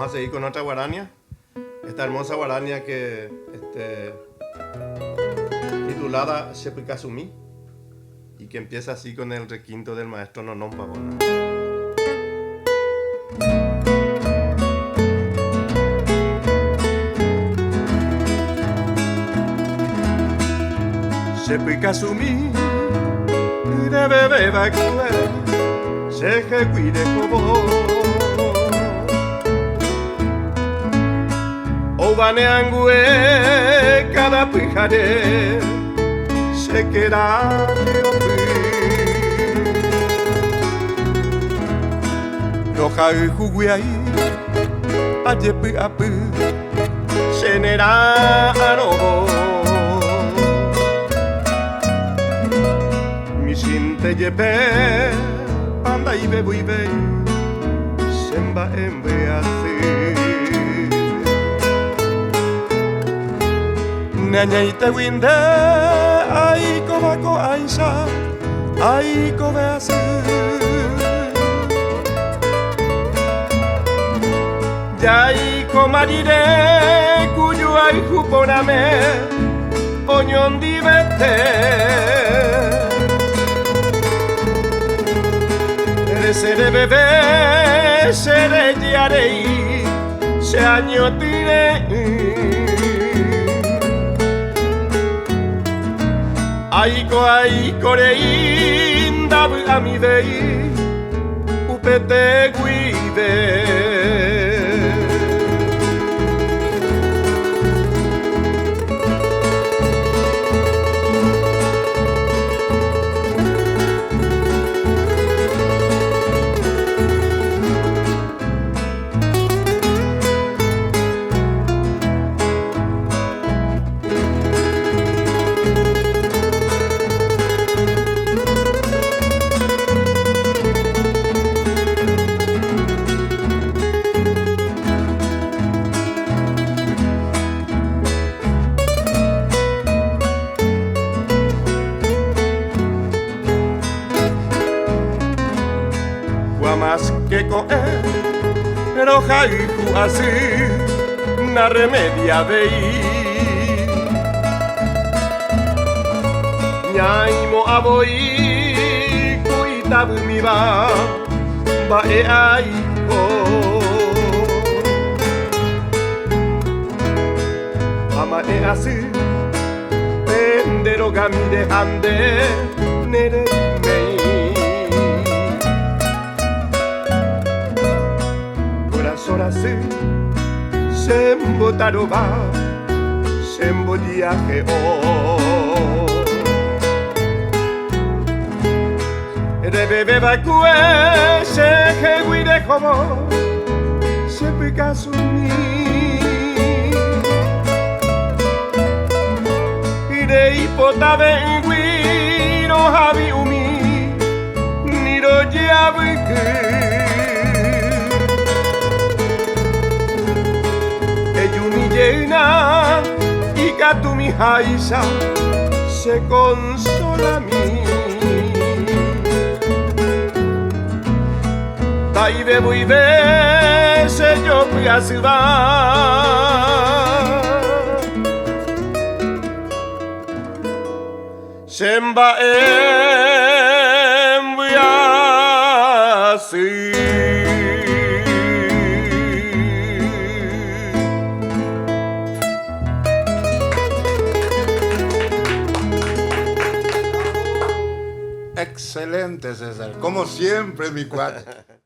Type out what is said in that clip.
Vamos a seguir con otra guarania. Esta hermosa guarania que titulada Shepikasumi y que empieza así con el requinto del maestro Nonón Pavona. Shepikasumi de bebé bakue seje guide kobo Obanean gue cada pijare se queda no jai juguai ajepi apu senera anobo mi sinte jepe anda ibe buibe semba embeasi Nyanyaita winde aiko bako aisha aiko beasu Yaiko marire kuyu aiku poname Oñondi bete Sere bebé sere yarei se año tire Aiko rein dabu amidei upete guide Más que coger, pero jaiku así na remedia vei Ñaimo aboi kuitabu mi ba bae aiko Ama e así pendero gami de ande nere mei Sorasi sembo taroba sembo diake o de bebe bakue seje guide como Shepikasumi de hipotabe guiro habi umi niro yabuke Llena y tu mi haisa se consola a mí Tai bebo y ve se yo fui a Semba embriasi Excelente, César. Como siempre, mi cuate.